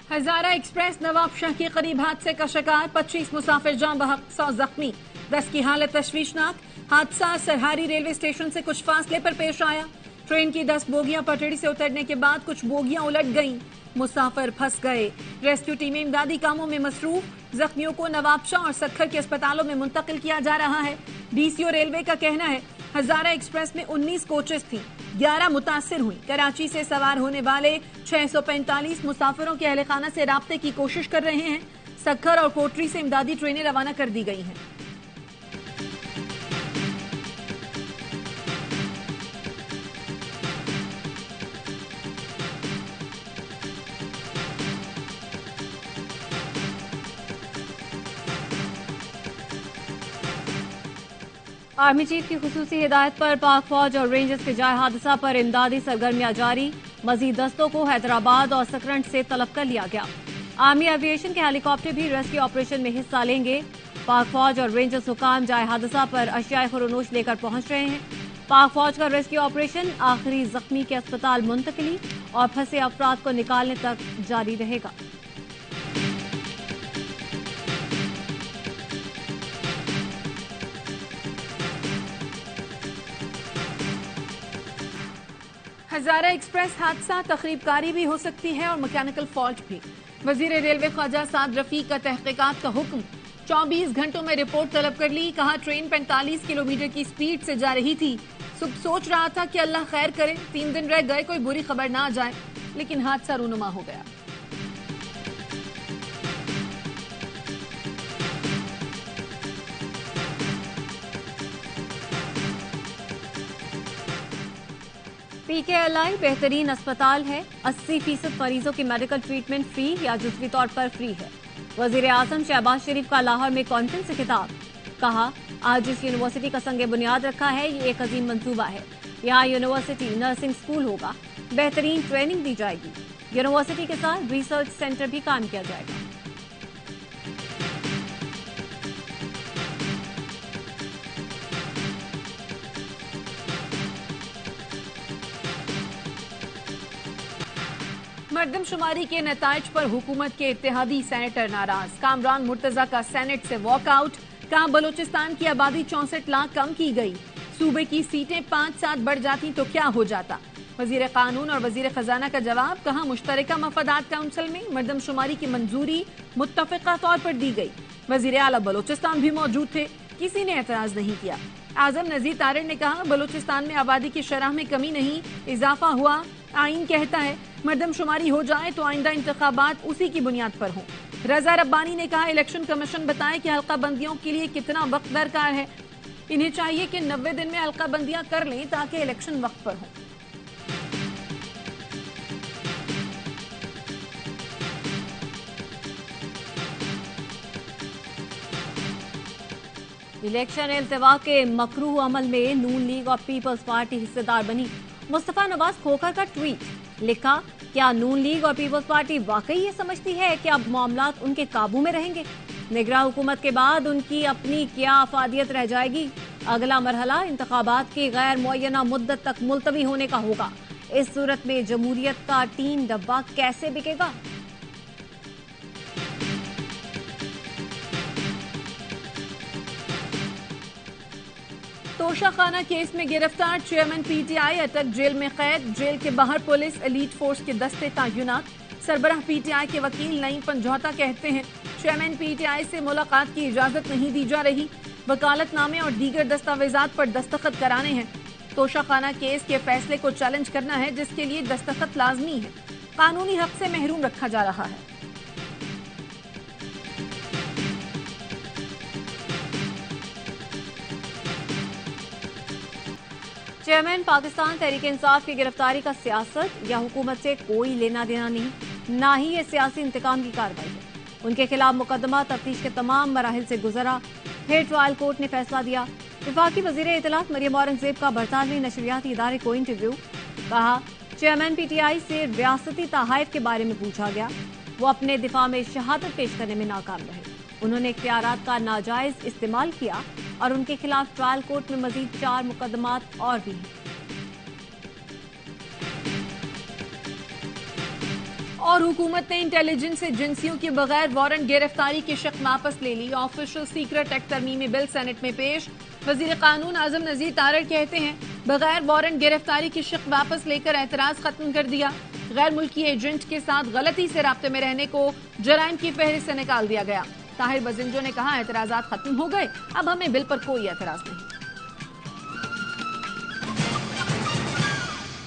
हजारा express Nawabshah के करीब हादसे का शिकार, 25 मुसाफिर जान बहक, 100 जख्मी, 10 की हालत तशवीशनाक। हादसा सरहारी रेलवे स्टेशन से कुछ फासले पर पेश आया। ट्रेन की 10 बोगियां पटड़ी से उतरने के बाद कुछ बोगियां उलट गईं, मुसाफिर फंस गए। रेस्क्यू टीमें इमदादी कामों में मसरूफ। जख्मियों को नवाबशाह और सक्खर के अस्पतालों में मुंतकिल किया जा रहा है। डीसीओ रेलवे का कहना है हजारा एक्सप्रेस में 19 कोचेस थी, 11 मुतासिर हुई। कराची से सवार होने वाले 645 मुसाफिरों के अहल खाना से राब्ते की कोशिश कर रहे हैं। सक्खर और कोटरी से इमदादी ट्रेनें रवाना कर दी गई हैं। आर्मी चीफ की खुसूसी हिदायत पर पाक फौज और रेंजर्स के जाए हादसा पर इमदादी सरगर्मियां जारी। मजीद दस्तों को हैदराबाद और सकरंड से तलब कर लिया गया। आर्मी एविएशन के हेलीकॉप्टर भी रेस्क्यू ऑपरेशन में हिस्सा लेंगे। पाक फौज और रेंजर्स हुकाम जाए हादसा पर अशियाए खुरोनोश लेकर पहुंच रहे हैं। पाक फौज का रेस्क्यू ऑपरेशन आखिरी जख्मी के अस्पताल मुंतकली और फंसे अफराद को निकालने तक जारी रहेगा। हजारा एक्सप्रेस हादसा तखरीबकारी भी हो सकती है और मैकेनिकल फॉल्ट भी। वजीर रेलवे ख्वाजा साद रफीक का तहकीकात का हुक्म, 24 घंटों में रिपोर्ट तलब कर ली। कहा ट्रेन 45 किलोमीटर की स्पीड से जा रही थी। सोच रहा था कि अल्लाह खैर करे, 3 दिन रह गए, कोई बुरी खबर ना आ जाए, लेकिन हादसा रूनुमा हो गया। पीकेएलआई बेहतरीन अस्पताल है, 80% मरीजों की मेडिकल ट्रीटमेंट फ्री या जुज़वी तौर पर फ्री है। वजीर आजम शहबाज शरीफ का लाहौर में कॉन्फ्रेंस से खिताब। कहा आज इस यूनिवर्सिटी का संग बुनियाद रखा है, ये एक अजीम मंसूबा है। यहाँ यूनिवर्सिटी नर्सिंग स्कूल होगा, बेहतरीन ट्रेनिंग दी जाएगी। यूनिवर्सिटी के साथ रिसर्च सेंटर भी काम किया जाएगा। मर्दमशुमारी के नताइज पर हुकूमत के इत्तेहादी सेनेटर नाराज। कामरान मुर्तजा का सेनेट से वॉकआउट। कहा बलूचिस्तान की आबादी 64 लाख कम की गई, सूबे की सीटें 5-7 बढ़ जाती तो क्या हो जाता। वजीर कानून और वजीर खजाना का जवाब। कहा मुश्तरका मफादात काउंसिल में मर्दमशुमारी की मंजूरी मुत्तफिका तौर पर दी गई। वजीर आला बलूचिस्तान भी मौजूद थे, किसी ने एतराज नहीं किया। आजम नजीर तारिर ने कहा बलूचिस्तान में आबादी की शरह में कमी नहीं, इजाफा हुआ। आइन कहता है मर्दमशुमारी हो जाए तो आइंदा इंतखाबात उसी की बुनियाद पर हों। रजा रब्बानी ने कहा इलेक्शन कमीशन बताए कि हल्का बंदियों के लिए कितना वक्त दरकार है। इन्हें चाहिए कि 90 दिन में हल्का बंदियां कर लें ताकि इलेक्शन वक्त पर हों। इलेक्शन इल्तिवा के मकरूह अमल में नून लीग और पीपल्स पार्टी हिस्सेदार बनी। मुस्तफा नवाज खोखर का ट्वीट। लिखा क्या नून लीग और पीपल्स पार्टी वाकई ये समझती है कि अब मामलात उनके काबू में रहेंगे? निगरान हुकूमत के बाद उनकी अपनी क्या अफादियत रह जाएगी? अगला मरहला इंतखाबात की गैर मुअय्यना मुद्दत तक मुलतवी होने का होगा। इस सूरत में जमहूरियत का टीन डब्बा कैसे बिकेगा? तोशाखाना केस में गिरफ्तार चेयरमैन पीटीआई अटक, जेल में कैद। जेल के बाहर पुलिस एलीट फोर्स के दस्ते तैनात। सरबराह पीटीआई के वकील नईम पंजौता कहते हैं चेयरमैन पीटीआई से मुलाकात की इजाजत नहीं दी जा रही, वकालतनामे और दीगर दस्तावेजात पर दस्तखत कराने हैं। तोशाखाना केस के फैसले को चैलेंज करना है जिसके लिए दस्तखत लाजमी है। कानूनी हक से महरूम रखा जा रहा है। चेयरमैन पाकिस्तान तहरीक इंसाफ की गिरफ्तारी का सियासत या हुकूमत से कोई लेना देना नहीं, ना ही ये सियासी इंतकाम की कार्रवाई है। उनके खिलाफ मुकदमा तफ्तीश के तमाम मराहिल से गुजरा, फिर ट्रायल कोर्ट ने फैसला दिया। वफाकी वजीर इत्तलात मरियम औरंगजेब का बरतानवी नशरियाती इदारे को इंटरव्यू। कहा चेयरमैन पीटीआई से रियासती तहाइफ के बारे में पूछा गया, वो अपने दिफा में शहादत पेश करने में नाकाम रहे। उन्होंने इख्तियारात का नाजायज इस्तेमाल किया और उनके खिलाफ ट्रायल कोर्ट में मजीद 4 मुकदमात और भी हैं। اور حکومت نے انٹیلیجنس ایجنسیوں کے بغیر وارنٹ گرفتاری کی شق واپس لے لی. آفیشل سیکرٹ ایکٹ ترمیمی بل سینٹ میں پیش. وزیر قانون اعظم نذیر تارڑ کہتے ہیں بغیر وارنٹ گرفتاری کی شق واپس لے کر اعتراض ختم کر دیا. غیر ملکی ایجنٹ کے ساتھ غلطی سے رابطے میں رہنے کو جرائم کی فہرست سے نکال دیا گیا. طاہر بزنجو نے کہا اعتراضات ختم ہو گئے, اب ہمیں بل پر کوئی اعتراض نہیں.